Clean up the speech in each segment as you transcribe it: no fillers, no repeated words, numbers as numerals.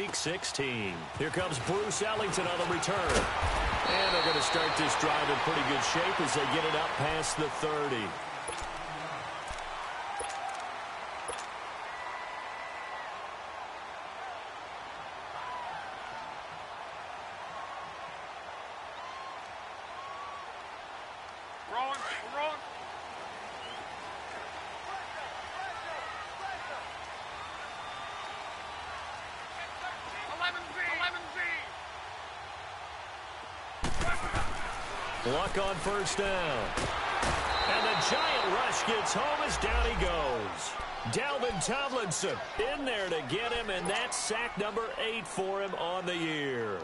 Week 16. Here comes Bruce Ellington on the return. And they're going to start this drive in pretty good shape as they get it up past the 30. Luck on first down. And the giant rush gets home as down he goes. Dalvin Tomlinson in there to get him, and that's sack number 8 for him on the year.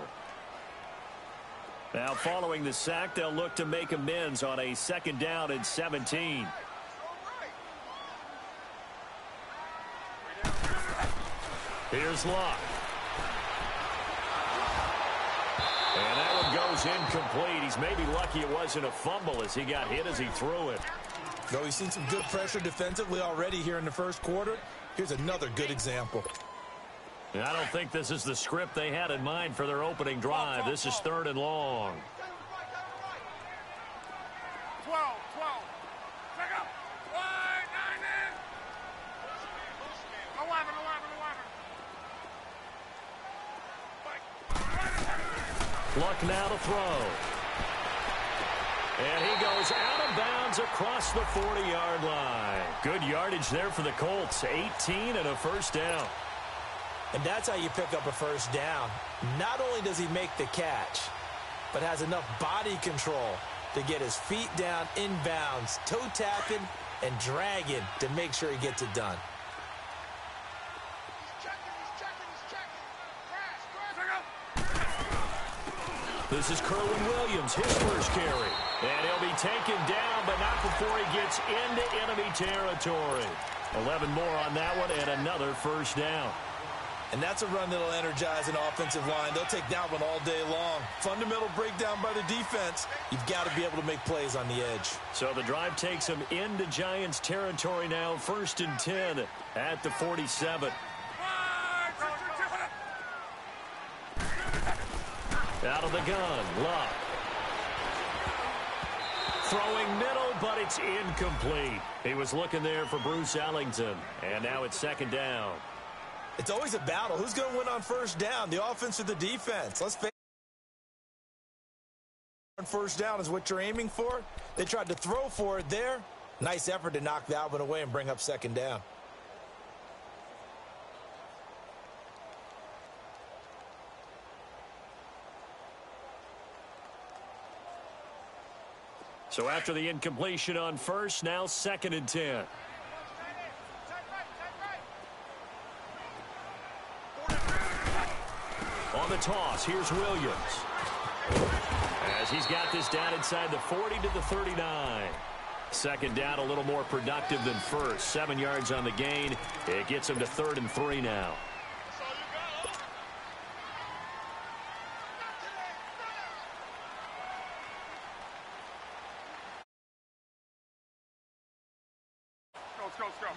Now following the sack, they'll look to make amends on a 2nd down and 17. Here's Luck. And that one goes incomplete. He's maybe lucky it wasn't a fumble as he got hit as he threw it. Though he's seen some good pressure defensively already here in the first quarter, here's another good example. I don't think this is the script they had in mind for their opening drive. This is 3rd and long. 12. Check up. 11. Luck now to throw. And he goes out of bounds across the 40-yard line. Good yardage there for the Colts. 18 and a first down. And that's how you pick up a first down. Not only does he make the catch, but has enough body control to get his feet down inbounds, toe tapping and dragging to make sure he gets it done. This is Kerwin Williams, his first carry. And he'll be taken down, but not before he gets into enemy territory. 11 more on that one, and another first down. And that's a run that'll energize an offensive line. They'll take that one all day long. Fundamental breakdown by the defense. You've got to be able to make plays on the edge. So the drive takes him into Giants territory now. 1st and 10 at the 47. Out of the gun, Luck. Throwing middle, but it's incomplete. He was looking there for Bruce Ellington, and now it's 2nd down. It's always a battle. Who's going to win on first down, the offense or the defense? Let's face it. On first down is what you're aiming for. They tried to throw for it there. Nice effort to knock that one away and bring up 2nd down. So after the incompletion on first, now 2nd and 10. On the toss, here's Williams. As he's got this down inside the 40 to the 39. 2nd down, a little more productive than first. 7 yards on the gain. It gets him to 3rd and 3 now. Let's go.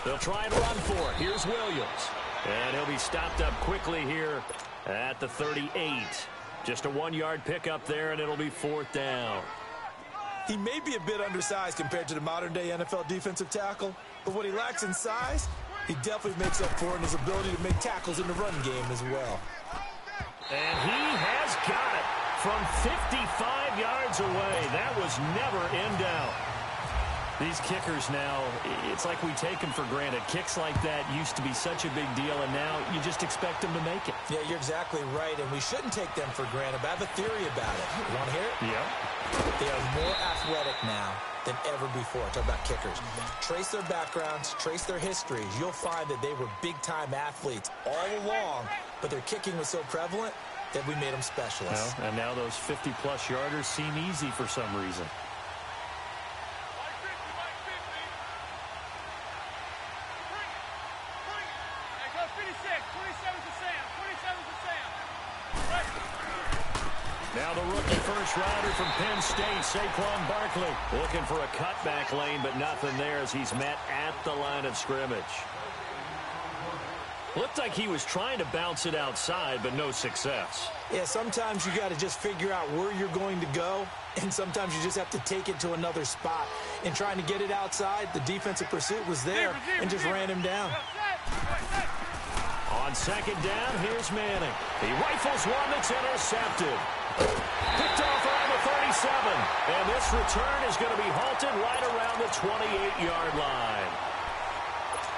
They'll try and run for it. Here's Williams. And he'll be stopped up quickly here at the 38. Just a 1-yard pickup there, and it'll be 4th down. He may be a bit undersized compared to the modern-day NFL defensive tackle, but what he lacks in size, he definitely makes up for in his ability to make tackles in the run game as well. And he has got it from 55 yards away. That was never in doubt. These kickers now, it's like we take them for granted. Kicks like that used to be such a big deal, and now you just expect them to make it. Yeah, you're exactly right, and we shouldn't take them for granted. But I have a theory about it. You want to hear it? Yeah. They are more athletic now than ever before. Talk about kickers. Trace their backgrounds, trace their histories. You'll find that they were big-time athletes all along, but their kicking was so prevalent that we made them specialists. Well, and now those 50-plus yarders seem easy for some reason. Now the rookie first-rounder from Penn State, Saquon Barkley, looking for a cutback lane, but nothing there as he's met at the line of scrimmage. Looked like he was trying to bounce it outside, but no success. Yeah, sometimes you got to just figure out where you're going to go, and sometimes you just have to take it to another spot. In trying to get it outside, the defensive pursuit was there and just ran him down. On second down, here's Manning. He rifles one that's intercepted. Picked off around the 37. And this return is going to be halted right around the 28-yard line.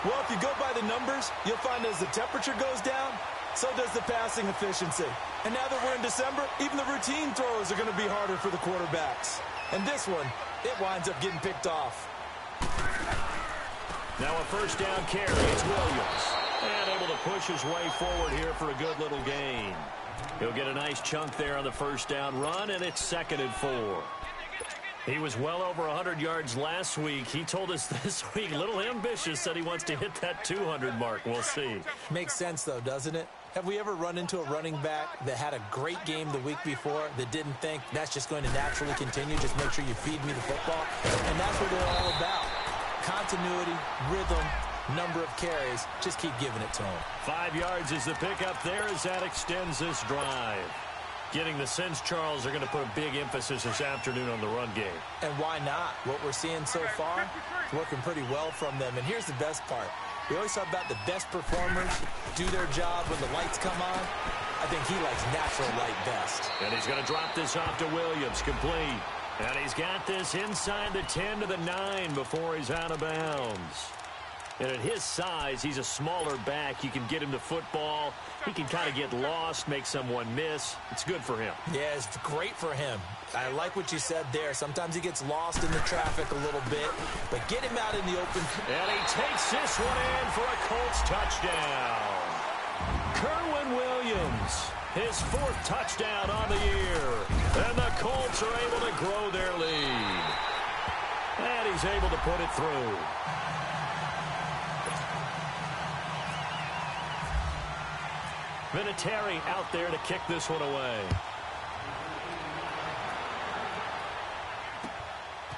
Well, if you go by the numbers, you'll find as the temperature goes down, so does the passing efficiency. And now that we're in December, even the routine throws are going to be harder for the quarterbacks. And this one, it winds up getting picked off. Now a first down carry. It's Williams. And able to push his way forward here for a good little gain. He'll get a nice chunk there on the first down run, and it's 2nd and 4. He was well over 100 yards last week. He told us this week, a little ambitious, said he wants to hit that 200 mark. We'll see. Makes sense, though, doesn't it? Have we ever run into a running back that had a great game the week before that didn't think that's just going to naturally continue? Just make sure you feed me the football. And that's what they're all about. Continuity, rhythm, number of carries. Just keep giving it to him. 5 yards is the pickup there as that extends this drive. Getting the sense Charles are going to put a big emphasis this afternoon on the run game. And why not? What we're seeing so far is working pretty well from them. And here's the best part. We always talk about the best performers do their job when the lights come on. I think he likes natural light best. And he's going to drop this off to Williams, complete. And he's got this inside the 10 to the 9 before he's out of bounds. And at his size, he's a smaller back. You can get him the football. He can kind of get lost, make someone miss. It's good for him. Yeah, it's great for him. I like what you said there. Sometimes he gets lost in the traffic a little bit, but get him out in the open. And he takes this one in for a Colts touchdown. Kerwin Williams, his 4th touchdown on the year. And the Colts are able to grow their lead. And he's able to put it through. Vinatieri out there to kick this one away.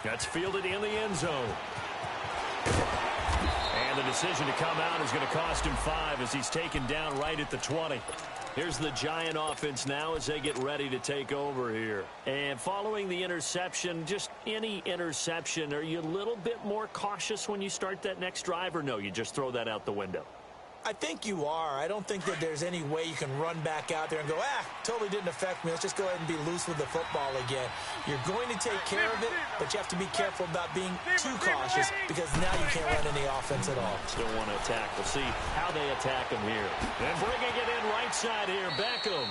That's fielded in the end zone. And the decision to come out is going to cost him 5 as he's taken down right at the 20. Here's the Giant offense now as they get ready to take over here. And following the interception, just any interception, are you a little bit more cautious when you start that next drive, or no, you just throw that out the window? I think you are. I don't think that there's any way you can run back out there and go, totally didn't affect me. Let's just go ahead and be loose with the football again. You're going to take care of it, but you have to be careful about being too cautious because now you can't run any offense at all. Still want to attack. We'll see how they attack him here. And bringing it in right side here, Beckham.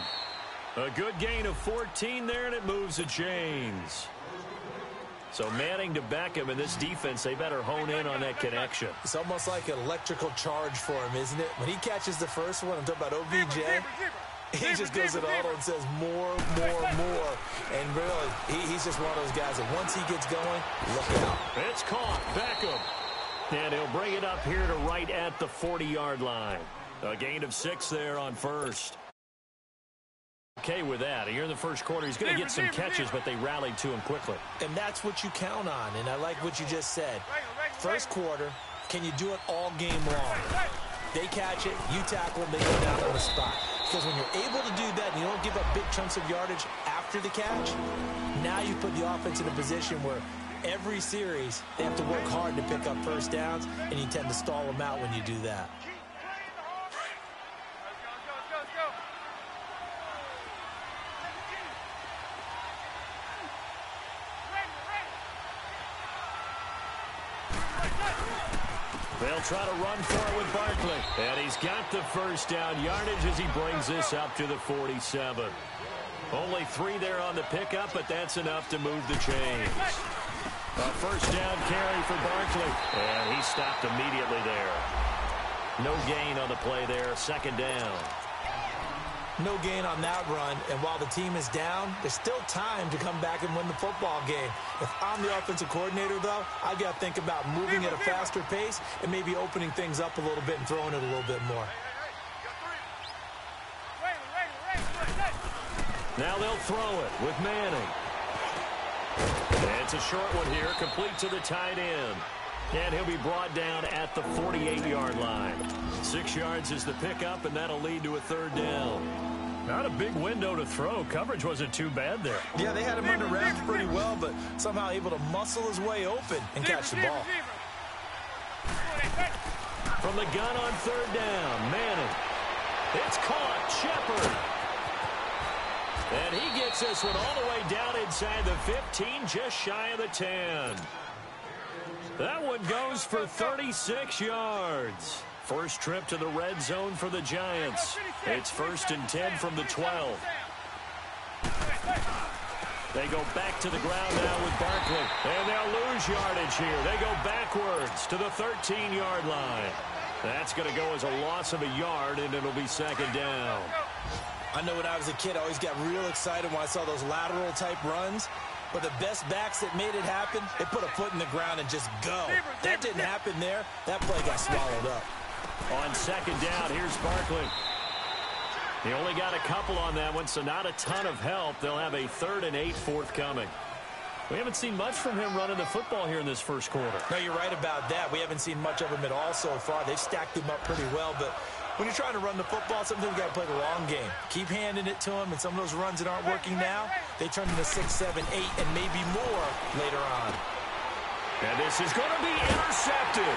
A good gain of 14 there, and it moves the chains. So Manning to Beckham in this defense, they better hone in on that connection. It's almost like an electrical charge for him, isn't it? When he catches the first one, I'm talking about OBJ, he just goes to the huddle and says more. And really, he's just one of those guys that once he gets going, look out. It's caught. Beckham. And he'll bring it up here to right at the 40-yard line. A gain of 6 there on first. Okay with that. Here in the first quarter, he's going to get some catches, but they rallied to him quickly. And that's what you count on, and I like what you just said. First quarter, can you do it all game long? They catch it, you tackle them, they go down on the spot. Because when you're able to do that and you don't give up big chunks of yardage after the catch, now you put the offense in a position where every series they have to work hard to pick up first downs, and you tend to stall them out when you do that. They'll try to run for it with Barkley. And he's got the first down yardage as he brings this up to the 47. Only 3 there on the pickup, but that's enough to move the chains. A first down carry for Barkley. And he stopped immediately there. No gain on the play there. Second down. No gain on that run, and while the team is down, there's still time to come back and win the football game. If I'm the offensive coordinator, though, I've got to think about moving at a faster pace and maybe opening things up a little bit and throwing it a little bit more. Now they'll throw it with Manning. And it's a short one here, complete to the tight end. And he'll be brought down at the 48-yard line. 6 yards is the pickup, and that'll lead to a third down. Not a big window to throw. Coverage wasn't too bad there. Yeah, they had him under wraps pretty well, but somehow able to muscle his way open and catch the ball. From the gun on third down, Manning. It's caught. Shepard. And he gets this one all the way down inside the 15, just shy of the 10. That one goes for 36 yards. First trip to the red zone for the Giants. It's 1st and 10 from the 12. They go back to the ground now with Barkley. And they'll lose yardage here. They go backwards to the 13-yard line. That's going to go as a loss of a yard, and it'll be 2nd down. I know when I was a kid, I always got real excited when I saw those lateral-type runs. But the best backs that made it happen, they put a foot in the ground and just go. That didn't happen there. That play got swallowed up. On 2nd down, here's Barkley. He only got a couple on that one, so not a ton of help. They'll have a 3rd and 8 forthcoming. We haven't seen much from him running the football here in this first quarter. No, you're right about that. We haven't seen much of him at all so far. They've stacked him up pretty well, but when you're trying to run the football, sometimes you got to play the long game. Keep handing it to him, and some of those runs that aren't working now, they turn into 6, 7, 8, and maybe more later on. And this is going to be intercepted.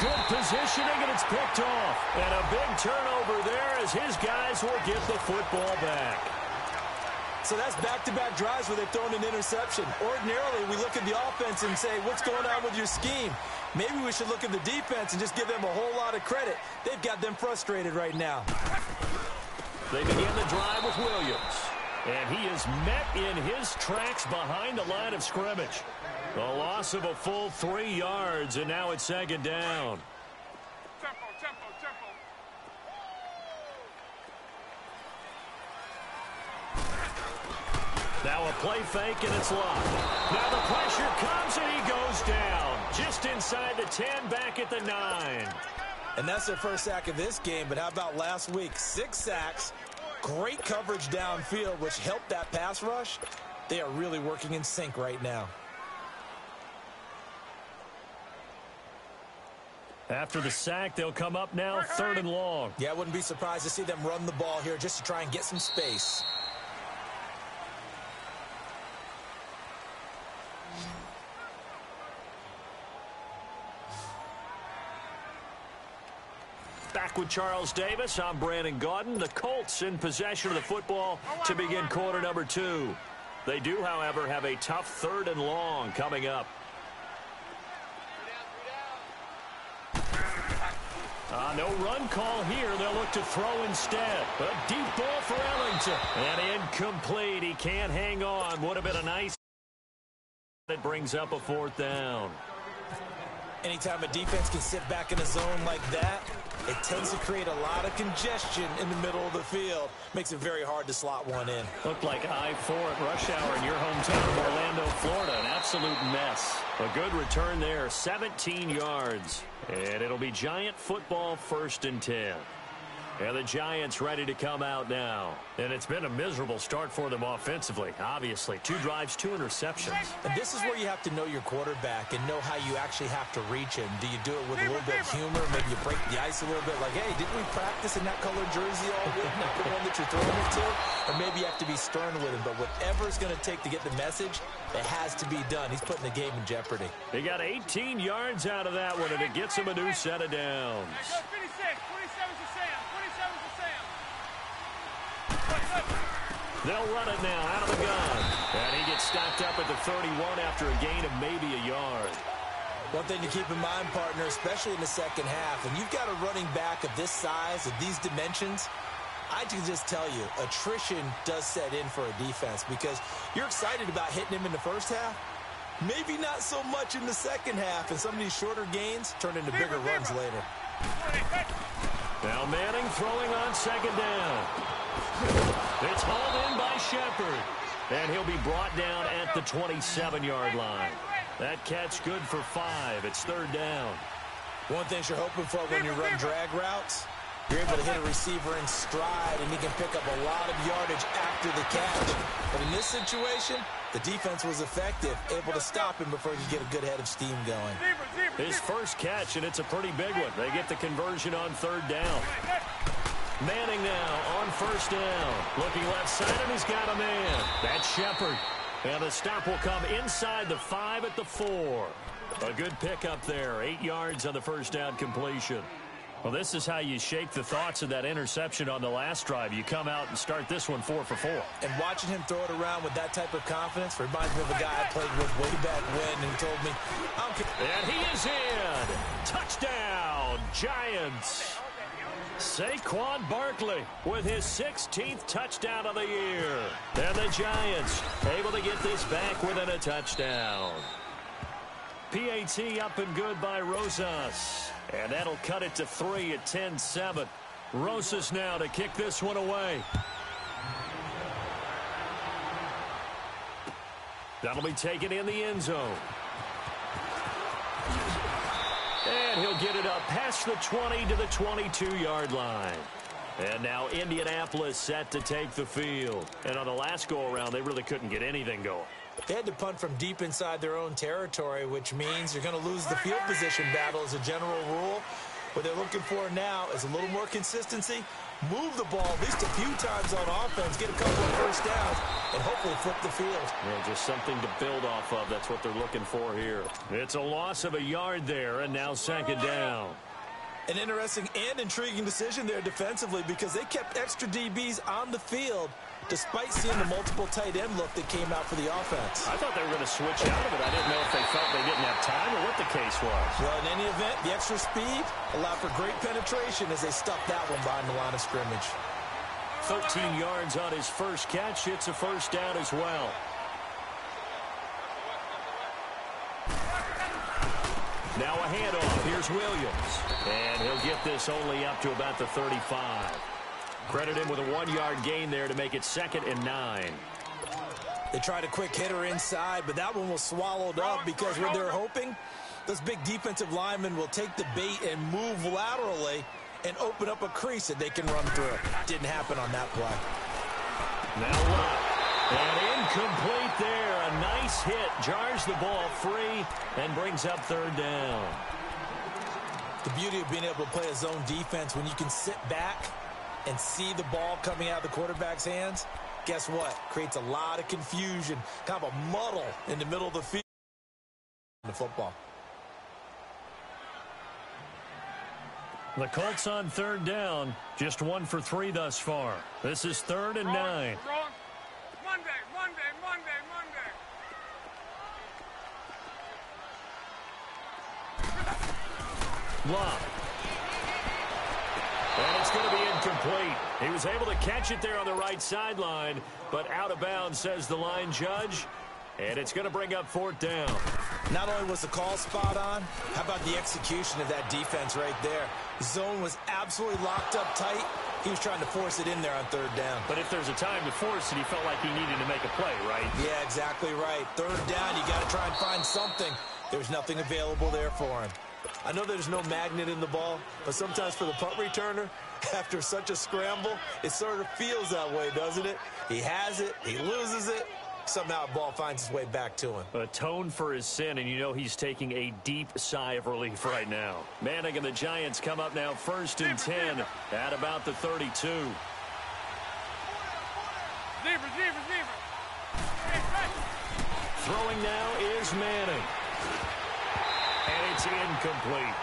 Good positioning, and it's picked off. And a big turnover there as his guys will get the football back. So that's back-to-back drives where they've thrown an interception. Ordinarily, we look at the offense and say, what's going on with your scheme? Maybe we should look at the defense and just give them a whole lot of credit. They've got them frustrated right now. They begin the drive with Williams. And he is met in his tracks behind the line of scrimmage. A loss of a full 3 yards, and now it's 2nd down. Tempo, tempo, tempo. Now a play fake, and it's locked. Now the pressure comes, and he goes down. Just inside the 10, back at the 9. And that's their first sack of this game, but how about last week? 6 sacks, great coverage downfield, which helped that pass rush. They are really working in sync right now. After the sack, they'll come up now 3rd and long. Yeah, I wouldn't be surprised to see them run the ball here just to try and get some space. Back with Charles Davis, I'm Brandon Gaudin. The Colts in possession of the football to begin quarter number 2. They do, however, have a tough 3rd and long coming up. No run call here. They'll look to throw instead. A deep ball for Ellington. And incomplete. He can't hang on. Would have been a nice. It brings up a 4th down. Anytime a defense can sit back in a zone like that, it tends to create a lot of congestion in the middle of the field. Makes it very hard to slot one in. Looked like I-4 at rush hour in your hometown of Orlando, Florida. An absolute mess. A good return there, 17 yards. And it'll be Giant football, 1st and 10. And the Giants ready to come out now. And it's been a miserable start for them offensively, obviously. 2 drives, 2 interceptions. And this is where you have to know your quarterback and know how you actually have to reach him. Do you do it with a little bit of humor? Maybe you break the ice a little bit, like, hey, didn't we practice in that colored jersey all week? Not the one that you're throwing it to? Or maybe you have to be stern with him. But whatever it's going to take to get the message, it has to be done. He's putting the game in jeopardy. He got 18 yards out of that one, and it gets him a new set of downs. 56, 27's the Sam, 27's the Sam. They'll run it now out of the gun. And he gets stopped up at the 31 after a gain of maybe a yard. One thing to keep in mind, partner, especially in the second half, when you've got a running back of this size, of these dimensions, I can just tell you, attrition does set in for a defense because you're excited about hitting him in the first half. Maybe not so much in the second half, and some of these shorter gains turn into bigger runs later. Now Manning throwing on 2nd down. It's hauled in by Shepard. And he'll be brought down at the 27-yard line. That catch good for 5. It's 3rd down. One thing you're hoping for when you run drag routes, You're able to hit a receiver in stride, and he can pick up a lot of yardage after the catch. But in this situation, the defense was effective, able to stop him before he could get a good head of steam going. His first catch, and it's a pretty big one. They get the conversion on third down. Manning now on first down. Looking left side, and he's got a man. That's Shepard. And the stop will come inside the 5 at the 4. A good pickup there. 8 yards on the first down completion. Well, this is how you shake the thoughts of that interception on the last drive. You come out and start this one 4 for 4. And watching him throw it around with that type of confidence reminds me of a guy I played with way back when, and he told me, I don't care. And he is in. Touchdown, Giants. Saquon Barkley with his 16th touchdown of the year. And the Giants able to get this back within a touchdown. PAT up and good by Rosas. And that'll cut it to 3 at 10-7. Rosas now to kick this one away. That'll be taken in the end zone. And he'll get it up past the 20 to the 22-yard line. And now Indianapolis set to take the field. And on the last go-around, they really couldn't get anything going. They had to punt from deep inside their own territory, which means you're going to lose the field position battle as a general rule. What they're looking for now is a little more consistency, move the ball at least a few times on offense, get a couple of first downs, and hopefully flip the field. Yeah, just something to build off of. That's what they're looking for here. It's a loss of a yard there, and now second down. An interesting and intriguing decision there defensively because they kept extra DBs on the field despite seeing the multiple tight end look that came out for the offense. I thought they were going to switch out of it. I didn't know if they felt they didn't have time or what the case was. Well, in any event, the extra speed allowed for great penetration as they stuffed that one behind the line of scrimmage. 13 yards on his first catch. It's a first down as well. Now a handoff. Here's Williams. And he'll get this only up to about the 35. Credit him with a 1-yard gain there to make it 2nd and 9. They tried a quick hitter inside, but that one was swallowed up because what they're hoping, those big defensive linemen will take the bait and move laterally and open up a crease that they can run through. Didn't happen on that play. Now what? And incomplete there. A nice hit. Jars the ball free and brings up third down. The beauty of being able to play a zone defense when you can sit back and see the ball coming out of the quarterback's hands, guess what? Creates a lot of confusion, kind of a muddle in the middle of the field in the football. The Colts on third down, just 1 for 3 thus far. This is 3rd and 9. Monday. Love. And it's going to be incomplete. He was able to catch it there on the right sideline, but out of bounds, says the line judge. And it's going to bring up 4th down. Not only was the call spot on, how about the execution of that defense right there? The zone was absolutely locked up tight. He was trying to force it in there on 3rd down. But if there's a time to force it, he felt like he needed to make a play, right? Yeah, exactly right. 3rd down, you got to try and find something. There's nothing available there for him. I know there's no magnet in the ball, but sometimes for the punt returner, after such a scramble, it sort of feels that way, doesn't it? He has it, he loses it, somehow the ball finds its way back to him. Atone for his sin, and you know he's taking a deep sigh of relief right now. Manning and the Giants come up now 1st and 10 at about the 32. Throwing now is Manning. And it's incomplete.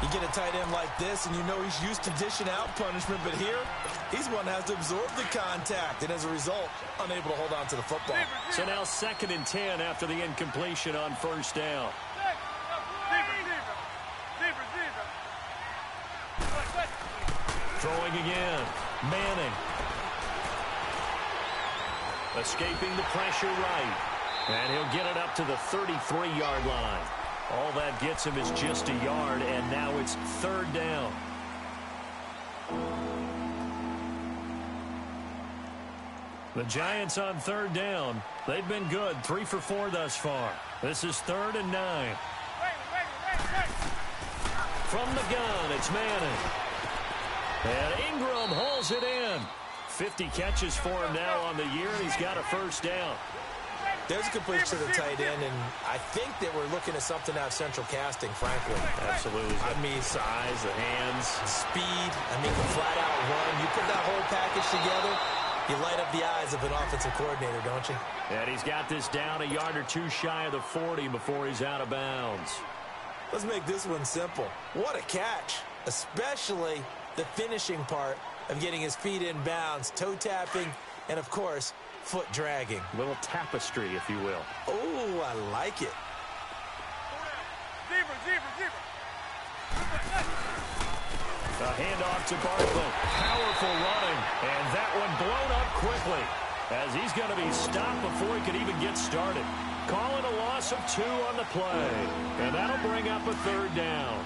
You get a tight end like this, and you know he's used to dishing out punishment, but here, he's one that has to absorb the contact, and as a result, unable to hold on to the football. So now 2nd and 10 after the incompletion on 1st down. Throwing again. Manning. Escaping the pressure right. And he'll get it up to the 33-yard line. All that gets him is just a yard, and now it's 3rd down. The Giants on 3rd down. They've been good, 3 for 4 thus far. This is 3rd and 9. From the gun, it's Manning. And Ingram hauls it in. 50 catches for him now on the year, and he's got a first down. There's a completion to the tight end, and I think that we're looking at something out of central casting, frankly. Absolutely. I mean, size, the hands. Speed, I mean, the flat-out run. You put that whole package together, you light up the eyes of an offensive coordinator, don't you? And he's got this down a yard or two shy of the 40 before he's out of bounds. Let's make this one simple. What a catch, especially the finishing part of getting his feet in bounds, toe tapping, and, of course, foot dragging. Little tapestry, if you will. Oh, I like it. Zebra. A handoff to Barkley. Powerful running, and that one blown up quickly as he's going to be stopped before he could even get started. Calling a loss of 2 on the play, and that'll bring up a third down.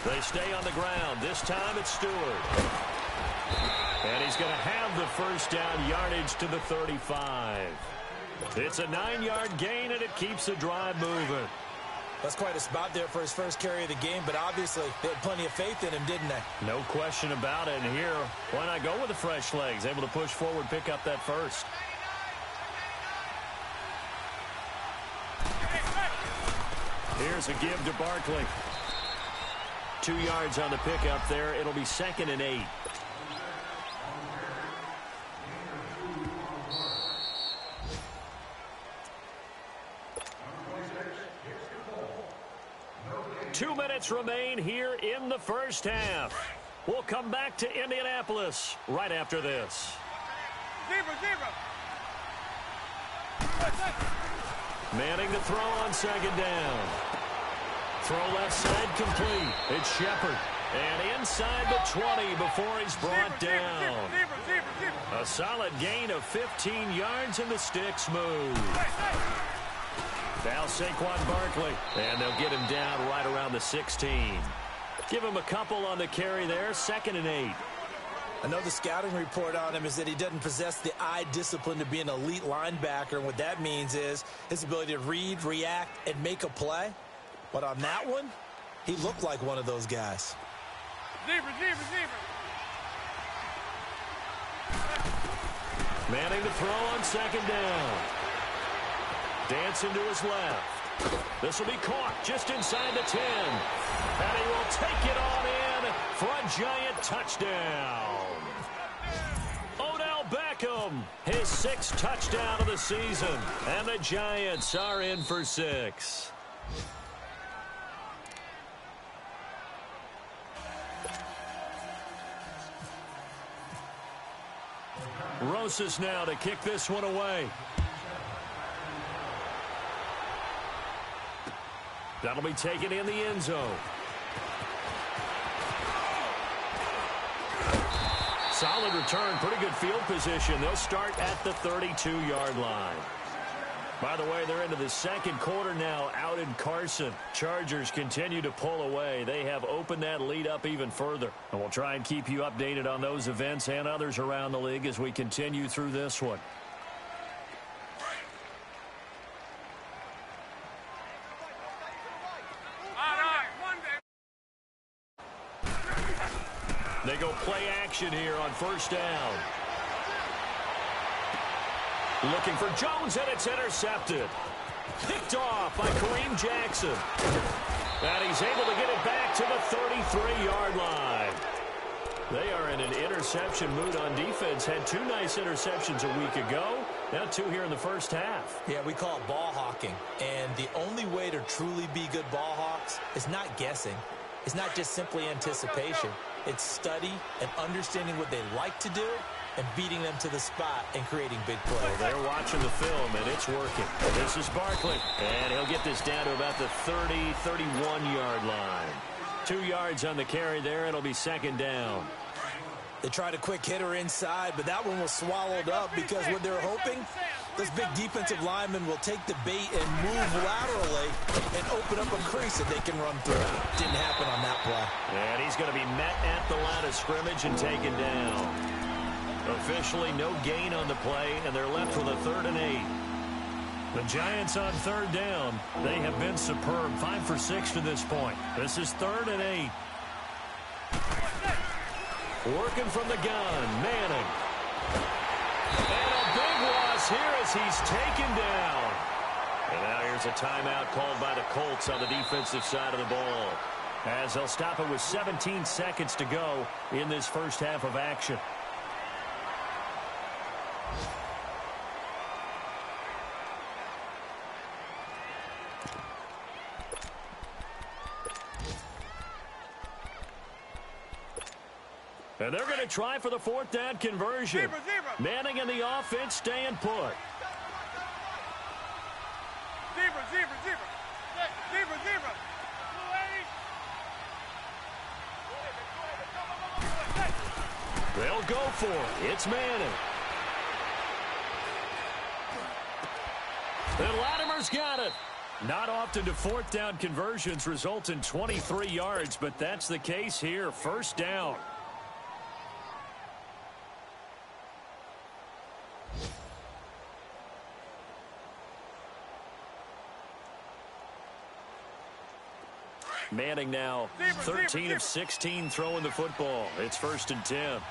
They stay on the ground. This time it's Stewart. And he's going to have the first down, yardage to the 35. It's a 9-yard gain, and it keeps the drive moving. That's quite a spot there for his first carry of the game, but obviously they had plenty of faith in him, didn't they? No question about it. And here, why not go with the fresh legs? Able to push forward, pick up that first. Here's a give to Barkley. 2 yards on the pickup there. It'll be 2nd and 8. Two minutes remain here in the first half. We'll come back to Indianapolis right after this. Zebra. Manning to throw on 2nd down. Throw left side complete. It's Shepard. And inside the 20 before he's brought down. Zebra. A solid gain of 15 yards and the sticks move. Now Saquon Barkley. And they'll get him down right around the 16. Give him a couple on the carry there. 2nd and 8. I know the scouting report on him is that he doesn't possess the eye discipline to be an elite linebacker. And what that means is his ability to read, react, and make a play. But on that one, he looked like one of those guys. Zebra. Manning to throw on 2nd down. Dancing to his left. This will be caught just inside the 10. And he will take it on in for a giant touchdown. Odell Beckham, his 6th touchdown of the season. And the Giants are in for 6. Rosas now to kick this one away. That'll be taken in the end zone. Solid return, pretty good field position. They'll start at the 32-yard line. By the way, they're into the 2nd quarter now out in Carson. Chargers continue to pull away. They have opened that lead up even further. And we'll try and keep you updated on those events and others around the league as we continue through this one. They go play action here on 1st down. Looking for Jones, and it's intercepted. Picked off by Kareem Jackson. And he's able to get it back to the 33-yard line. They are in an interception mood on defense. Had 2 nice interceptions a week ago. Now 2 here in the first half. Yeah, we call it ball hawking. And the only way to truly be good ball hawks is not guessing. It's not just simply anticipation. It's study and understanding what they like to do and beating them to the spot and creating big plays. Well, they're watching the film, and it's working. This is Barkley, and he'll get this down to about the 30, 31-yard line. 2 yards on the carry there. It'll be 2nd down. They tried a quick hitter inside, but that one was swallowed up because what they're hoping, this big defensive lineman will take the bait and move laterally and open up a crease that they can run through. Didn't happen on that play. And he's going to be met at the line of scrimmage and taken down. Officially no gain on the play, and they're left with a 3rd and 8. The Giants on third down. They have been superb. 5 for 6 to this point. This is 3rd and 8. Working from the gun, Manning. And a big loss here as he's taken down. And now here's a timeout called by the Colts on the defensive side of the ball, as they'll stop it with 17 seconds to go in this first half of action. And they're going to try for the 4th down conversion. Manning and the offense staying put. They'll go for it. It's Manning. And Latimer's got it. Not often do 4th down conversions result in 23 yards, but that's the case here. 1st down. Manning now 13 of 16 throwing the football. It's 1st and 10. Gun.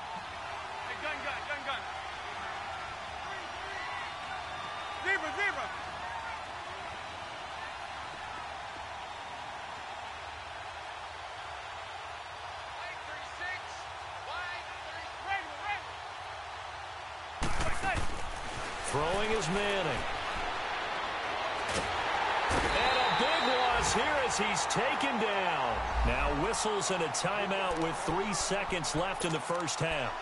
0. Throwing is Manning. And a big loss here as he's taken down. Now whistles and a timeout with 3 seconds left in the first half.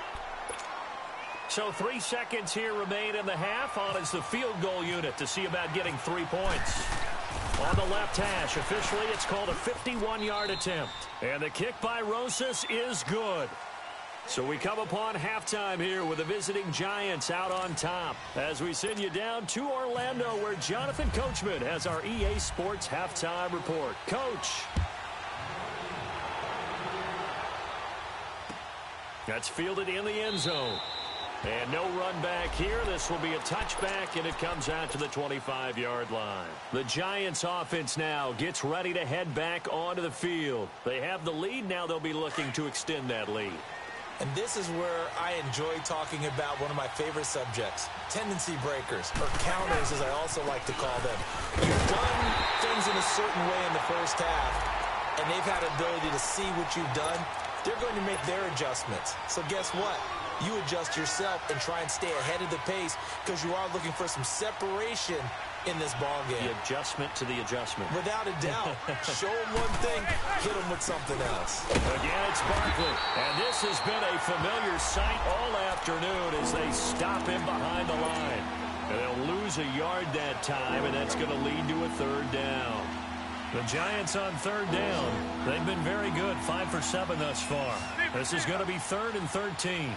So 3 seconds here remain in the half. On is the field goal unit to see about getting 3 points. On the left hash, officially it's called a 51-yard attempt. And the kick by Rosas is good. So we come upon halftime here with the visiting Giants out on top, as we send you down to Orlando, where Jonathan Coachman has our EA Sports halftime report. Coach. That's fielded in the end zone. And no run back here. This will be a touchback, and it comes out to the 25-yard line. The Giants offense now gets ready to head back onto the field. They have the lead. Now they'll be looking to extend that lead. And this is where I enjoy talking about one of my favorite subjects, tendency breakers, or counters as I also like to call them. You've done things in a certain way in the first half, and they've had ability to see what you've done. They're going to make their adjustments. So guess what? You adjust yourself and try and stay ahead of the pace, because you are looking for some separation in this ball game. The adjustment to the adjustment. Without a doubt. Show them one thing, hit them with something else. Again, it's Barkley. And this has been a familiar sight all afternoon as they stop him behind the line. And they'll lose a yard that time, and that's going to lead to a 3rd down. The Giants on 3rd down. They've been very good, 5 for 7 thus far. This is going to be 3rd and 13.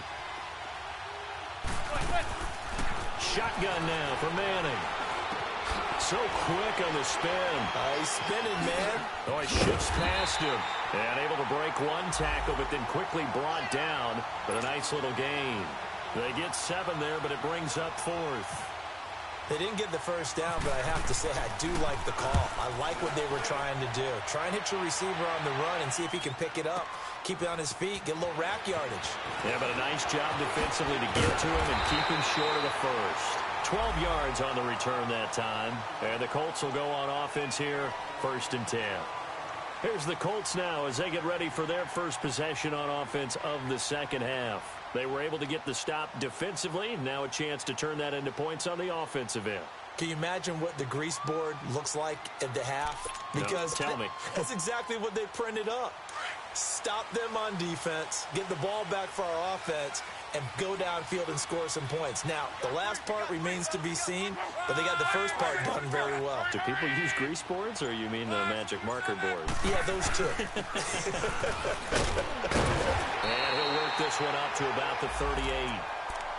Shotgun now for Manning. So quick on the spin. He's spinning, man. Oh, he shifts past him. And able to break one tackle, but then quickly brought down with a nice little gain. They get 7 there, but it brings up 4th. They didn't get the first down, but I have to say I do like the call. I like what they were trying to do. Try and hit your receiver on the run and see if he can pick it up. Keep it on his feet, get a little rack yardage. Yeah, but a nice job defensively to get to him and keep him short of the first. 12 yards on the return that time. And the Colts will go on offense here, 1st and 10. Here's the Colts now as they get ready for their first possession on offense of the second half. They were able to get the stop defensively. Now a chance to turn that into points on the offensive end. Can you imagine what the grease board looks like at the half? Because no, tell me. That's exactly what they printed up. Stop them on defense, get the ball back for our offense, and go downfield and score some points. Now, the last part remains to be seen, but they got the first part done very well. Do people use grease boards, or you mean the magic marker board? Yeah, those two. And he'll work this one up to about the 38.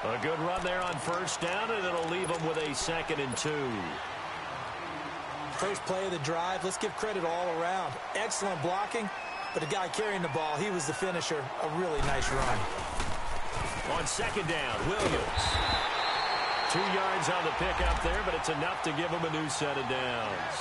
A good run there on 1st down, and it'll leave them with a 2nd and 2. First play of the drive, let's give credit all around. Excellent blocking, but the guy carrying the ball, he was the finisher. A really nice run. On 2nd down, Williams. 2 yards on the pickup there, but it's enough to give them a new set of downs.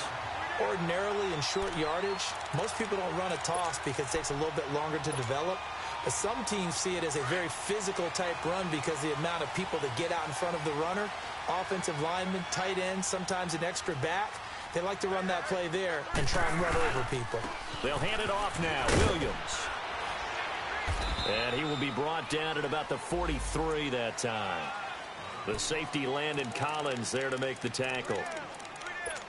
Ordinarily in short yardage, most people don't run a toss because it takes a little bit longer to develop. But some teams see it as a very physical type run because the amount of people that get out in front of the runner, offensive linemen, tight ends, sometimes an extra back. They like to run that play there and try and run over people. They'll hand it off now. Williams. And he will be brought down at about the 43 that time. The safety, Landon Collins, there to make the tackle.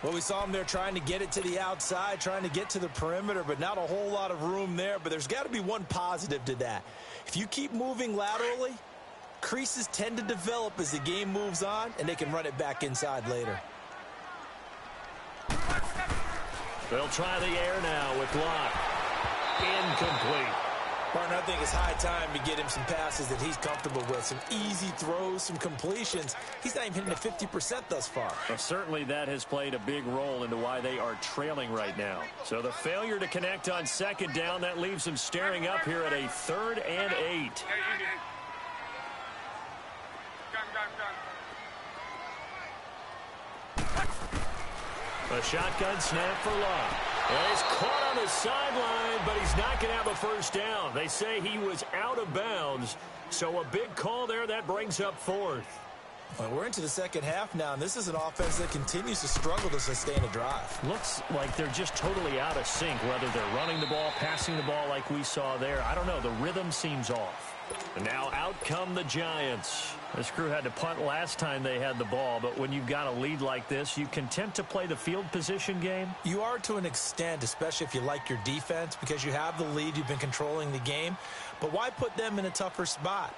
Well, we saw him there trying to get it to the outside, trying to get to the perimeter, but not a whole lot of room there. But there's got to be one positive to that. If you keep moving laterally, creases tend to develop as the game moves on, and they can run it back inside later. They'll try the air now with Locke. Incomplete. Partner, I think it's high time to get him some passes that he's comfortable with, some easy throws, some completions. He's not even hitting the 50% thus far. Well, certainly that has played a big role into why they are trailing right now. So the failure to connect on second down, that leaves them staring up here at a 3rd and 8. A shotgun snap for Locke. And he's caught on the sideline, but he's not going to have a first down. They say he was out of bounds. So a big call there. That brings up 4th. Well, we're into the second half now, and this is an offense that continues to struggle to sustain a drive. Looks like they're just totally out of sync, whether they're running the ball, passing the ball like we saw there. I don't know. The rhythm seems off. And now out come the Giants. This crew had to punt last time they had the ball, but when you've got a lead like this, you content to play the field position game? You are to an extent, especially if you like your defense, because you have the lead, you've been controlling the game. But why put them in a tougher spot?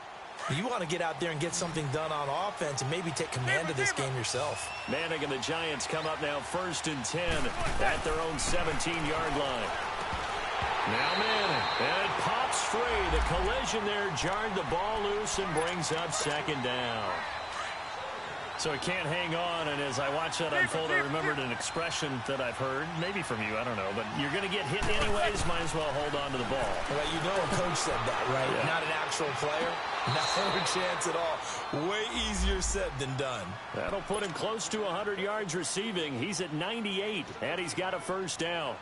You want to get out there and get something done on offense and maybe take command of this game yourself. Manning and the Giants come up now 1st and 10 at their own 17-yard line. Now Manning, and it pops free. The collision there jarred the ball loose and brings up 2nd down. So he can't hang on, and as I watch that unfold, I remembered an expression that I've heard, maybe from you, I don't know, but you're going to get hit anyways, might as well hold on to the ball. Well, you know a coach said that, right? Yeah. Not an actual player. Not a chance at all. Way easier said than done. That'll put him close to 100 yards receiving. He's at 98, and he's got a first down.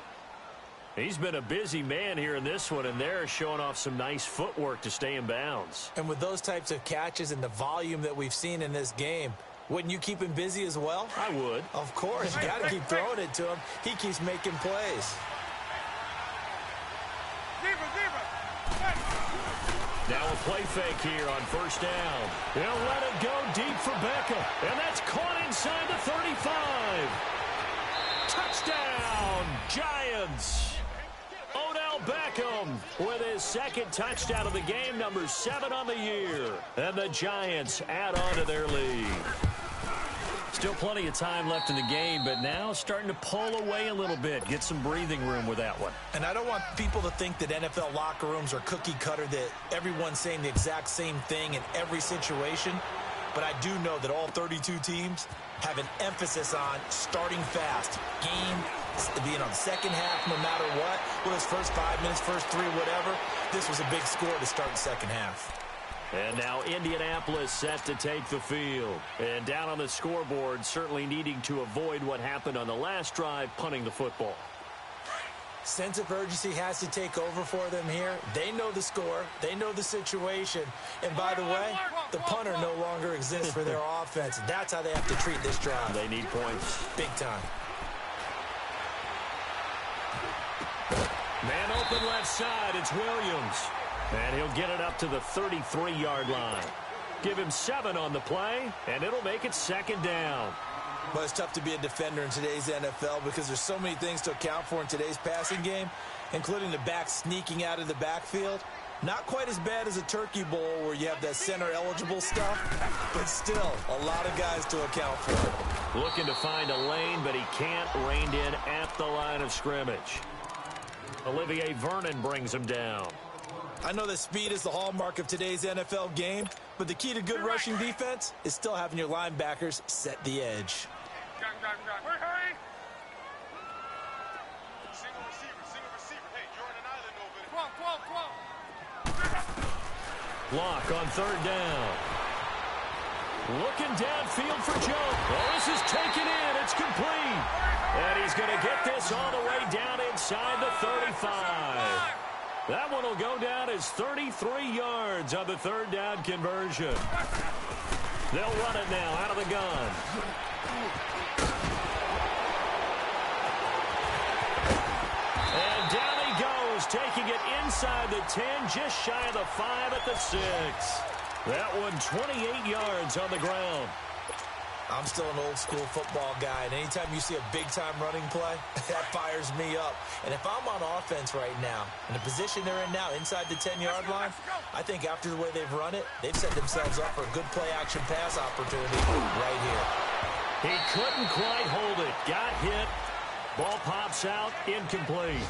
He's been a busy man here in this one, and they're showing off some nice footwork to stay in bounds. And with those types of catches and the volume that we've seen in this game, wouldn't you keep him busy as well? I would. Of course. You got to keep throwing it to him. He keeps making plays. Now a play fake here on first down. They'll let it go deep for Beckham. And that's caught inside the 35. Touchdown, Giants. Odell Beckham with his 2nd touchdown of the game, number 7 on the year. And the Giants add on to their lead. Still plenty of time left in the game, but now starting to pull away a little bit. Get some breathing room with that one. And I don't want people to think that NFL locker rooms are cookie cutter, that everyone's saying the exact same thing in every situation. But I do know that all 32 teams have an emphasis on starting fast. Game being on the second half no matter what. Whether it's first 5 minutes, first 3, whatever. This was a big score to start the second half. And now Indianapolis set to take the field. And down on the scoreboard, certainly needing to avoid what happened on the last drive, punting the football. Sense of urgency has to take over for them here. They know the score. They know the situation. And by the way, the punter no longer exists for their offense. That's how they have to treat this drive. They need points. Big time. Man open left side. It's Williams. And he'll get it up to the 33-yard line. Give him 7 on the play, and it'll make it 2nd down. Well, it's tough to be a defender in today's NFL because there's so many things to account for in today's passing game, including the back sneaking out of the backfield. Not quite as bad as a turkey bowl where you have that center-eligible stuff, but still a lot of guys to account for. Looking to find a lane, but he can't. Reined in at the line of scrimmage. Olivier Vernon brings him down. I know that speed is the hallmark of today's NFL game, but the key to good rushing defense is still having your linebackers set the edge. Hurry! Single receiver. Hey, you're on an island over there. 12. Lock on 3rd down. Looking downfield for Joe. Oh, this is taken in. It's complete. And he's going to get this all the way down inside the 35. That one will go down as 33 yards on the third down conversion. They'll run it now out of the gun. And down he goes, taking it inside the 10, just shy of the 5 at the 6. That one 28 yards on the ground. I'm still an old-school football guy, and anytime you see a big-time running play, that fires me up. And if I'm on offense right now, in the position they're in now, inside the 10-yard line, I think after the way they've run it, they've set themselves up for a good play-action pass opportunity right here. He couldn't quite hold it. Got hit. Ball pops out. Incomplete.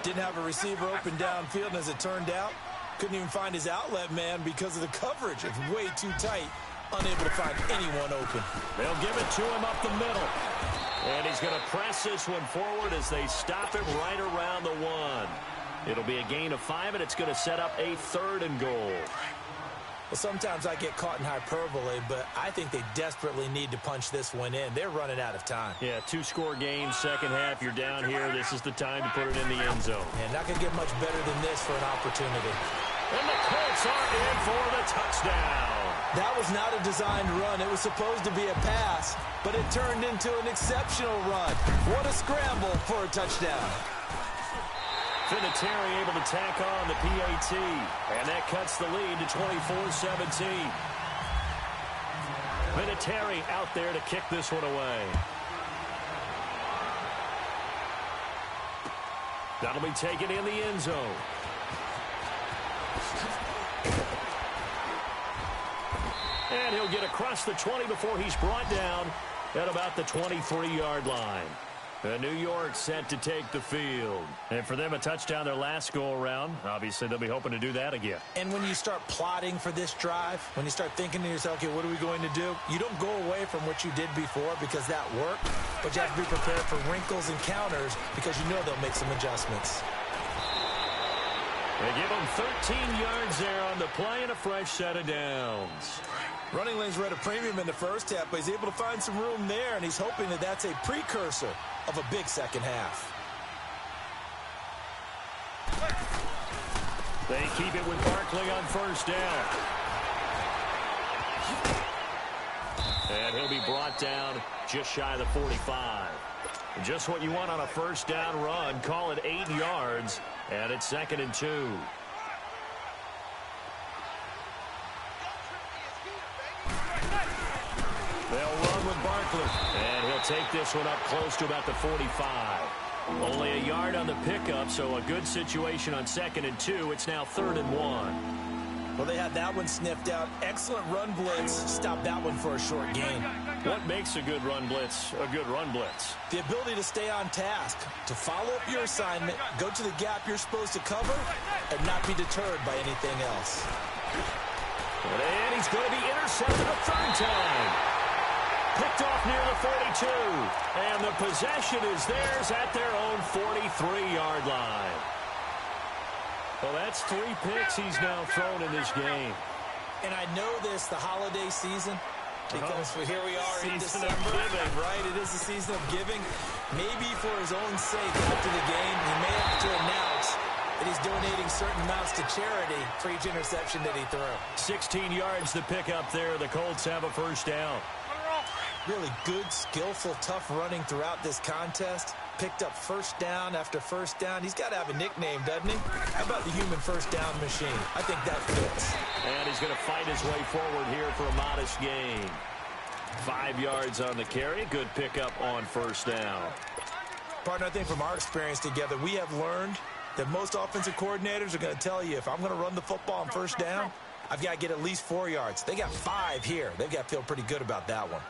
Didn't have a receiver open downfield, and as it turned out, couldn't even find his outlet man because of the coverage. It's way too tight. Unable to find anyone open. They'll give it to him up the middle. And he's going to press this one forward as they stop him right around the 1. It'll be a gain of 5, and it's going to set up a 3rd and goal. Well, sometimes I get caught in hyperbole, but I think they desperately need to punch this one in. They're running out of time. Yeah, 2-score game, second half. You're down here. This is the time to put it in the end zone. And not going to get much better than this for an opportunity. And the Colts are in for the touchdown. That was not a designed run. It was supposed to be a pass, but it turned into an exceptional run. What a scramble for a touchdown. Vinatieri able to tack on the PAT, and that cuts the lead to 24-17. Vinatieri out there to kick this one away. That'll be taken in the end zone. And he'll get across the 20 before he's brought down at about the 23-yard line. New York set to take the field. And for them, a touchdown their last go-around. Obviously, they'll be hoping to do that again. And when you start plotting for this drive, when you start thinking to yourself, okay, what are we going to do? You don't go away from what you did before because that worked, but you have to be prepared for wrinkles and counters because you know they'll make some adjustments. They give him 13 yards there on the play and a fresh set of downs. Running lanes were at a premium in the first half, but he's able to find some room there, and he's hoping that that's a precursor of a big second half. They keep it with Barkley on first down. And he'll be brought down just shy of the 45. Just what you want on a first down run. Call it 8 yards, and it's 2nd and 2. They'll run with Barkley. And he'll take this one up close to about the 45. Only a yard on the pickup, so a good situation on 2nd and 2. It's now 3rd and 1. Well, they had that one sniffed out. Excellent run blitz. Stop that one for a short gain. What makes a good run blitz a good run blitz? The ability to stay on task, to follow up your assignment, go to the gap you're supposed to cover, and not be deterred by anything else. And he's going to be intercepted a 3rd time. Picked off near the 42. And the possession is theirs at their own 43-yard line. Well, that's 3 picks he's now thrown in this game. And I know this, the holiday season, because here we are in Season December, of giving. right? It is the season of giving. Maybe for his own sake after the game, he may have to announce that he's donating certain amounts to charity for each interception that he threw. 16 yards to pick up there. The Colts have a first down. Really good, skillful, tough running throughout this contest. Picked up first down after first down. He's got to have a nickname, doesn't he? How about the human first down machine? I think that fits. And he's going to fight his way forward here for a modest gain. 5 yards on the carry. Good pickup on first down. Partner, I think from our experience together, we have learned that most offensive coordinators are going to tell you, if I'm going to run the football on first down, I've got to get at least 4 yards. They got 5 here. They've got to feel pretty good about that one.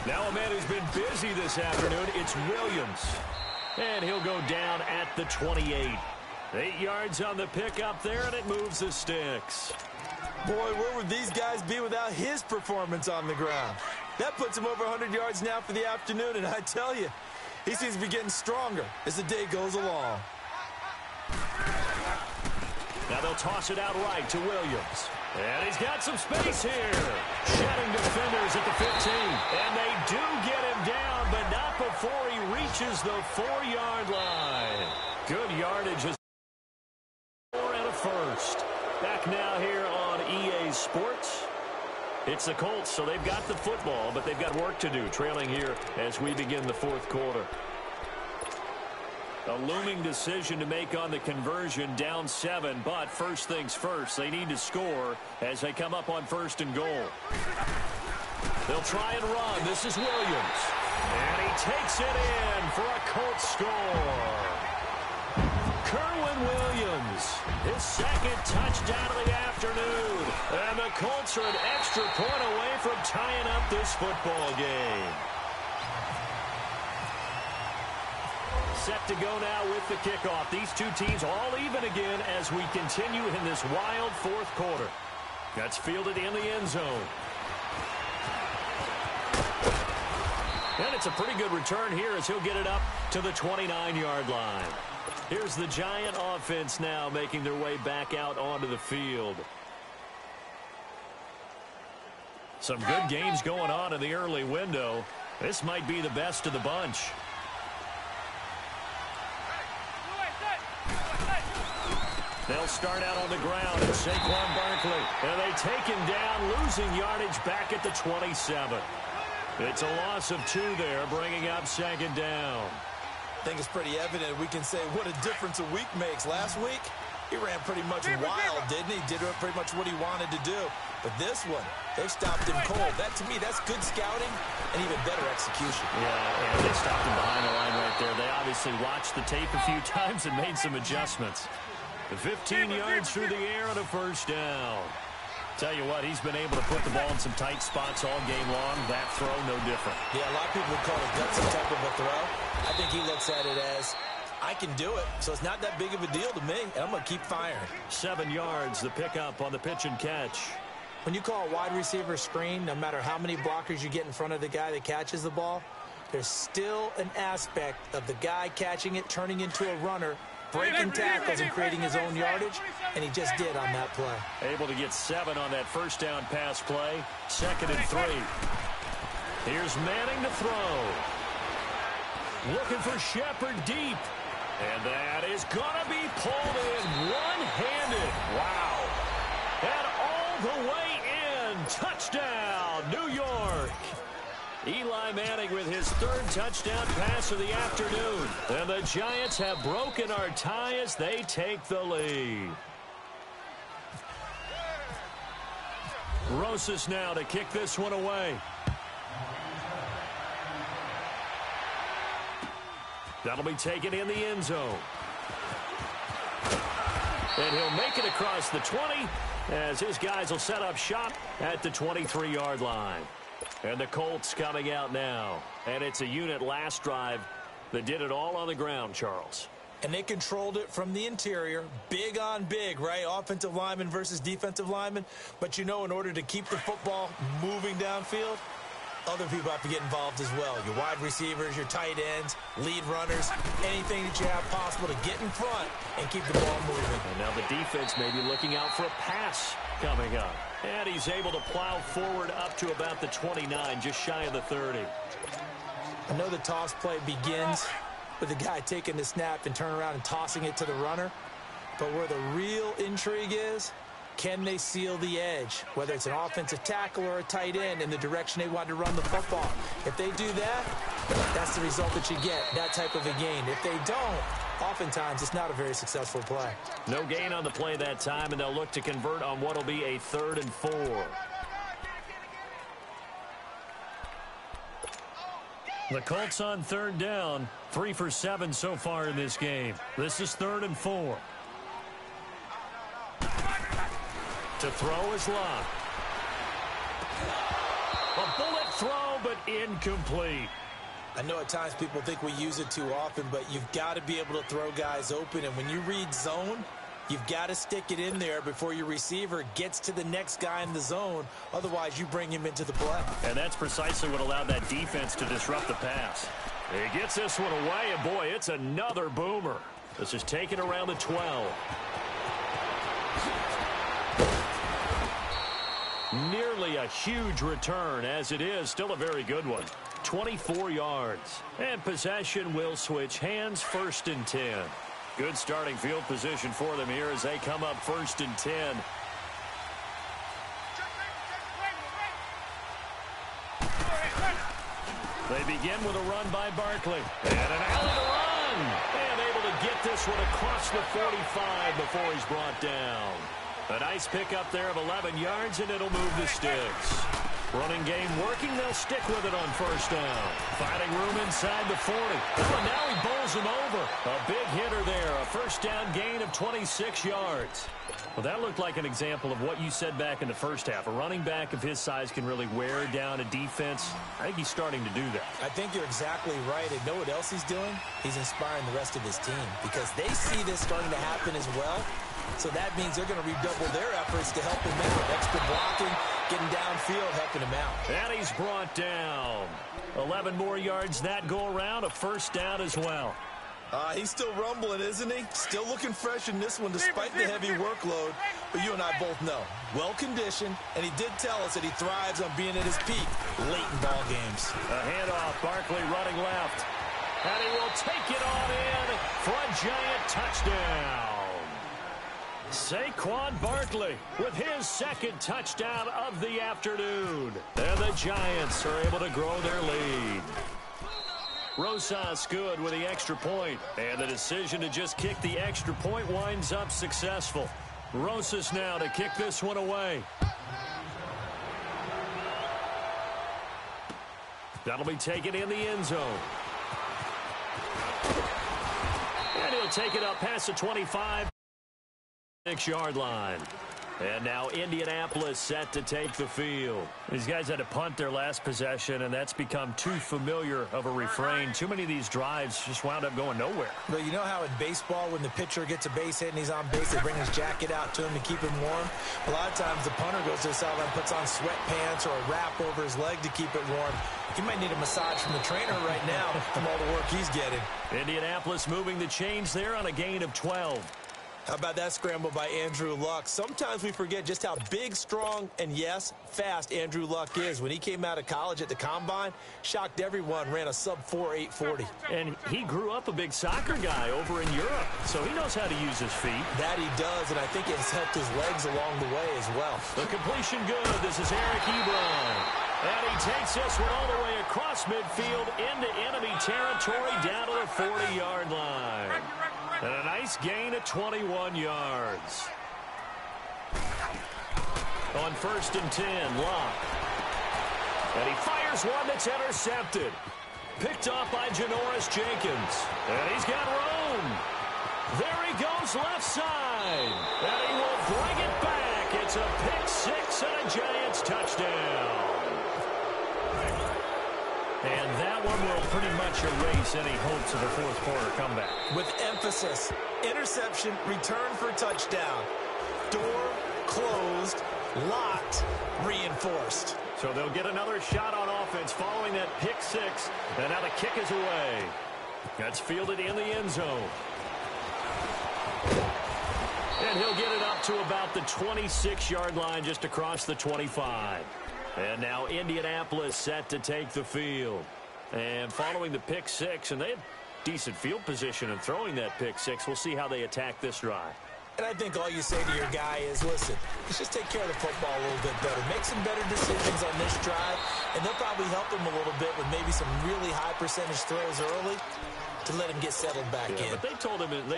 Now a man who's been busy this afternoon, it's Williams. And he'll go down at the 28. 8 yards on the pickup there, and it moves the sticks. Boy, where would these guys be without his performance on the ground? That puts him over 100 yards now for the afternoon, and I tell you, he seems to be getting stronger as the day goes along. Now they'll toss it out right to Williams. And he's got some space here. Shedding defenders at the 15. And they do get him down, but not before he reaches the 4-yard line. Good yardage. 4 and a first. Back now here on EA Sports. It's the Colts, so they've got the football, but they've got work to do, trailing here as we begin the fourth quarter. A looming decision to make on the conversion, down 7, but first things first, they need to score as they come up on first and goal. They'll try and run. This is Williams. And he takes it in for a Colts score. Kerwin Williams, his second touchdown of the afternoon. And the Colts are an extra point away from tying up this football game. Set to go now with the kickoff. These two teams all even again as we continue in this wild fourth quarter. That's fielded in the end zone. And it's a pretty good return here as he'll get it up to the 29-yard line. Here's the Giant offense now making their way back out onto the field. Some good games going on in the early window. This might be the best of the bunch. They'll start out on the ground at Saquon Barkley. And they take him down, losing yardage back at the 27. It's a loss of 2 there, bringing up second down. I think it's pretty evident we can say what a difference a week makes. Last week, he ran pretty much wild, didn't he? Did pretty much what he wanted to do. But this one, they stopped him cold. That, to me, that's good scouting and even better execution. Yeah, and they stopped him behind the line right there. They obviously watched the tape a few times and made some adjustments. The 15 yards through the air on a first down. Tell you what, he's been able to put the ball in some tight spots all game long. That throw, no different. Yeah, a lot of people would call it gutsy type of a throw. I think he looks at it as, I can do it, so it's not that big of a deal to me, and I'm going to keep firing. 7 yards, the pickup on the pitch and catch. When you call a wide receiver screen, no matter how many blockers you get in front of the guy that catches the ball, there's still an aspect of the guy catching it, turning into a runner, breaking tackles and creating his own yardage, and he just did on that play. Able to get 7 on that first down pass play. 2nd and 3. Here's Manning to throw. Looking for Shepard deep. And that is going to be pulled in one-handed. Wow. And all the way in. Touchdown, New York. Eli Manning with his 3rd touchdown pass of the afternoon. And the Giants have broken our tie as they take the lead. Rosas now to kick this one away. That'll be taken in the end zone. And he'll make it across the 20 as his guys will set up shop at the 23-yard line. And the Colts coming out now. And it's a unit last drive that did it all on the ground, Charles. And they controlled it from the interior. Big on big, right? Offensive lineman versus defensive lineman. But, you know, in order to keep the football moving downfield, other people have to get involved as well. Your wide receivers, your tight ends, lead runners, anything that you have possible to get in front and keep the ball moving. And now the defense may be looking out for a pass coming up. And he's able to plow forward up to about the 29, just shy of the 30. I know the toss play begins with the guy taking the snap and turning around and tossing it to the runner. But where the real intrigue is, can they seal the edge, whether it's an offensive tackle or a tight end, in the direction they want to run the football? If they do that, that's the result that you get, that type of a gain. If they don't, oftentimes it's not a very successful play. No gain on the play that time, and they'll look to convert on what will be a 3rd and 4. The Colts on 3rd down, 3 for 7 so far in this game. This is 3rd and 4. To throw is Locke. A bullet throw, but incomplete. I know at times people think we use it too often, but you've got to be able to throw guys open. And when you read zone, you've got to stick it in there before your receiver gets to the next guy in the zone. Otherwise, you bring him into the play. And that's precisely what allowed that defense to disrupt the pass. He gets this one away, and boy, it's another boomer. This is taken around the 12. Nearly a huge return, as it is still a very good one. 24 yards. And possession will switch hands, 1st and 10. Good starting field position for them here as they come up 1st and 10. They begin with a run by Barkley. And an alley to run. And able to get this one across the 45 before he's brought down. A nice pickup there of 11 yards, and it'll move the sticks. Running game working. They'll stick with it on 1st down. Finding room inside the 40. Oh, and now he bowls him over. A big hitter there. A 1st down gain of 26 yards. Well, that looked like an example of what you said back in the 1st half. A running back of his size can really wear down a defense. I think he's starting to do that. I think you're exactly right. And know what else he's doing? He's inspiring the rest of his team because they see this starting to happen as well. So that means they're going to redouble their efforts to help him out. Extra blocking, getting downfield, helping him out. And he's brought down. 11 more yards that go around. A 1st down as well. He's still rumbling, isn't he? Still looking fresh in this one despite the heavy workload. But you and I both know, well-conditioned, and he did tell us that he thrives on being at his peak late in ball games. A handoff, Barkley running left. And he will take it on in for a giant touchdown. Saquon Barkley with his 2nd touchdown of the afternoon. And the Giants are able to grow their lead. Rosas good with the extra point. And the decision to just kick the extra point winds up successful. Rosas now to kick this one away. That'll be taken in the end zone. And he'll take it up past the 25. 6-yard line. And now Indianapolis set to take the field. These guys had to punt their last possession, and that's become too familiar of a refrain. Too many of these drives just wound up going nowhere. But you know how in baseball, when the pitcher gets a base hit and he's on base, they bring his jacket out to him to keep him warm? A lot of times the punter goes to the sideline, puts on sweatpants or a wrap over his leg to keep it warm. He might need a massage from the trainer right now from all the work he's getting. Indianapolis moving the chains there on a gain of 12. How about that scramble by Andrew Luck? Sometimes we forget just how big, strong, and yes, fast Andrew Luck is. When he came out of college at the Combine, shocked everyone, ran a sub-4 840. And he grew up a big soccer guy over in Europe, so he knows how to use his feet. That he does, and I think it's helped his legs along the way as well. The completion good. This is Eric Ebron. And he takes this one all the way across midfield into enemy territory down to the 40-yard line. And a nice gain of 21 yards. On 1st and 10, Locke. And he fires one that's intercepted. Picked off by Janoris Jenkins. And he's got room. There he goes left side. And he will bring it back. It's a pick 6 and a Giants touchdown. And that one will pretty much erase any hopes of a 4th quarter comeback. With emphasis, interception, return for touchdown. Door closed, locked, reinforced. So they'll get another shot on offense following that pick 6. And now the kick is away. That's fielded in the end zone. And he'll get it up to about the 26-yard line just across the 25. And now Indianapolis set to take the field. And following the pick 6, and they had decent field position in throwing that pick 6. We'll see how they attack this drive. And I think all you say to your guy is, listen, let's just take care of the football a little bit better. Make some better decisions on this drive, and they'll probably help him a little bit with maybe some really high percentage throws early to let him get settled back in. But they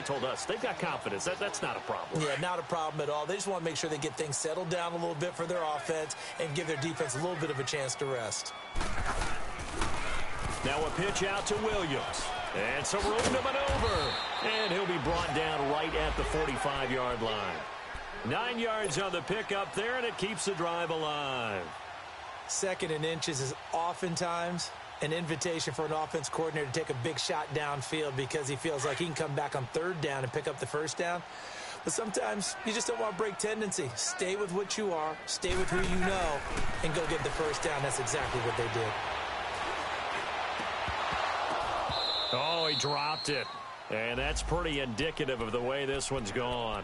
told us, they've got confidence. That's not a problem. Yeah, not a problem at all. They just want to make sure they get things settled down a little bit for their offense and give their defense a little bit of a chance to rest. Now a pitch out to Williams. And some room to maneuver. And he'll be brought down right at the 45-yard line. 9 yards on the pickup there, and it keeps the drive alive. 2nd and inches is oftentimes an invitation for an offense coordinator to take a big shot downfield because he feels like he can come back on 3rd down and pick up the 1st down. But sometimes you just don't want to break tendency. Stay with what you are, stay with who you know, and go get the 1st down. That's exactly what they did. Oh, he dropped it. And that's pretty indicative of the way this one's gone.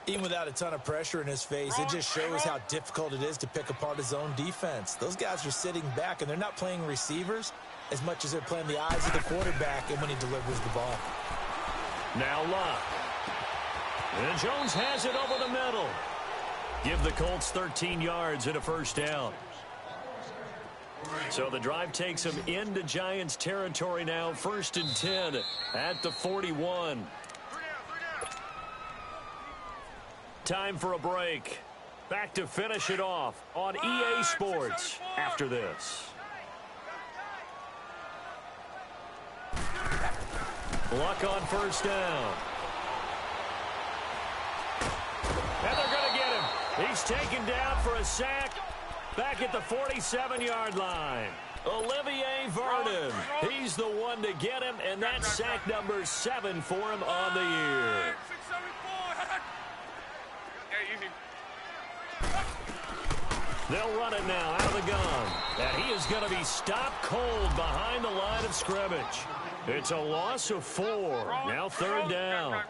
Even without a ton of pressure in his face, it just shows how difficult it is to pick apart his own defense. Those guys are sitting back, and they're not playing receivers as much as they're playing the eyes of the quarterback and when he delivers the ball. Now Luck. And Jones has it over the middle. Give the Colts 13 yards and a first down. So the drive takes them into Giants territory now. 1st and 10 at the 41. Time for a break. Back to finish it off on EA Sports after this. Luck on first down. And they're going to get him. He's taken down for a sack back at the 47-yard line. Olivier Vernon. He's the one to get him, and that's sack number 7 for him on the year. They'll run it now out of the gun. And he is going to be stopped cold behind the line of scrimmage. It's a loss of 4. Now 3rd down.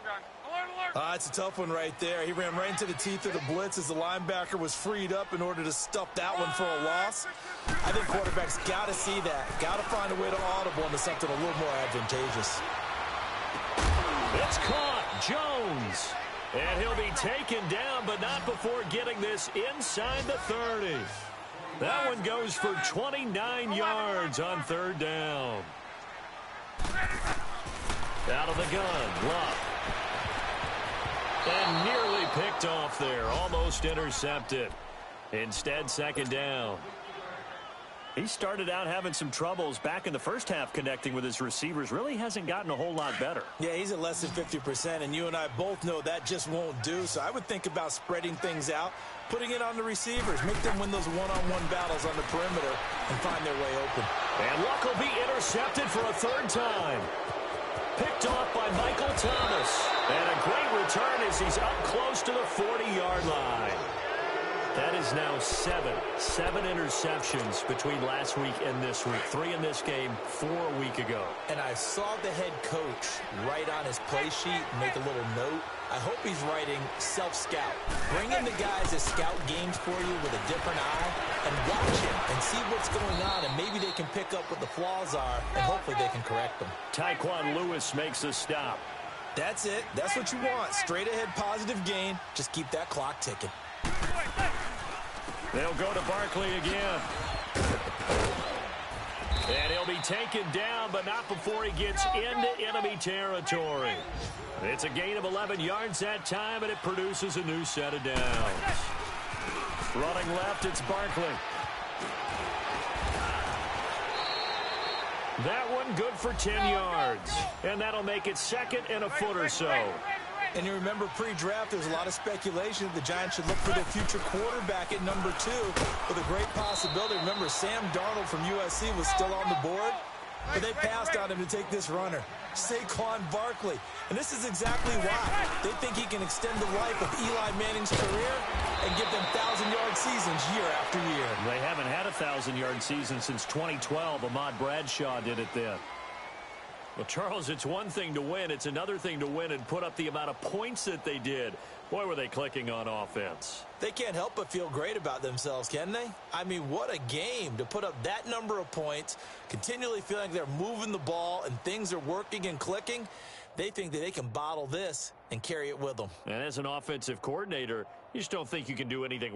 It's a tough one right there. He ran right into the teeth of the blitz as the linebacker was freed up in order to stuff that one for a loss. I think quarterbacks got to see that. Got to find a way to audible into something a little more advantageous. It's caught. Jones. And he'll be taken down, but not before getting this inside the 30. That one goes for 29 yards on 3rd down. Out of the gun, Luck. And nearly picked off there. Almost intercepted. Instead, 2nd down. He started out having some troubles back in the first half connecting with his receivers. Really hasn't gotten a whole lot better. Yeah, he's at less than 50%, and you and I both know that just won't do. So I would think about spreading things out, putting it on the receivers, make them win those one-on-one battles on the perimeter and find their way open. And Luck will be intercepted for a 3rd time. Picked off by Michael Thomas. And a great return as he's up close to the 40-yard line. That is now 7 interceptions between last week and this week. 3 in this game, 4 a week ago. And I saw the head coach write on his play sheet, make a little note. I hope he's writing self-scout. Bring in the guys that scout games for you with a different eye and watch him and see what's going on, and maybe they can pick up what the flaws are, and hopefully they can correct them. Tyquan Lewis makes a stop. That's it. That's what you want. Straight ahead positive gain. Just keep that clock ticking. They'll go to Barkley again. And he'll be taken down, but not before he gets into enemy territory. It's a gain of 11 yards that time, and it produces a new set of downs. Running left, it's Barkley. That one good for 10 yards. And that'll make it 2nd and a foot or so. And you remember pre-draft, there was a lot of speculation that the Giants should look for their future quarterback at number 2 with a great possibility. Remember, Sam Darnold from USC was still on the board, but they passed on him to take this runner, Saquon Barkley. And this is exactly why. They think he can extend the life of Eli Manning's career and give them 1,000-yard seasons year after year. They haven't had a 1,000-yard season since 2012. Ahmad Bradshaw did it then. Well, Charles, it's one thing to win. It's another thing to win and put up the amount of points that they did. Boy, were they clicking on offense. They can't help but feel great about themselves, can they? I mean, what a game to put up that number of points, continually feeling like they're moving the ball and things are working and clicking. They think that they can bottle this and carry it with them. And as an offensive coordinator, you just don't think you can do anything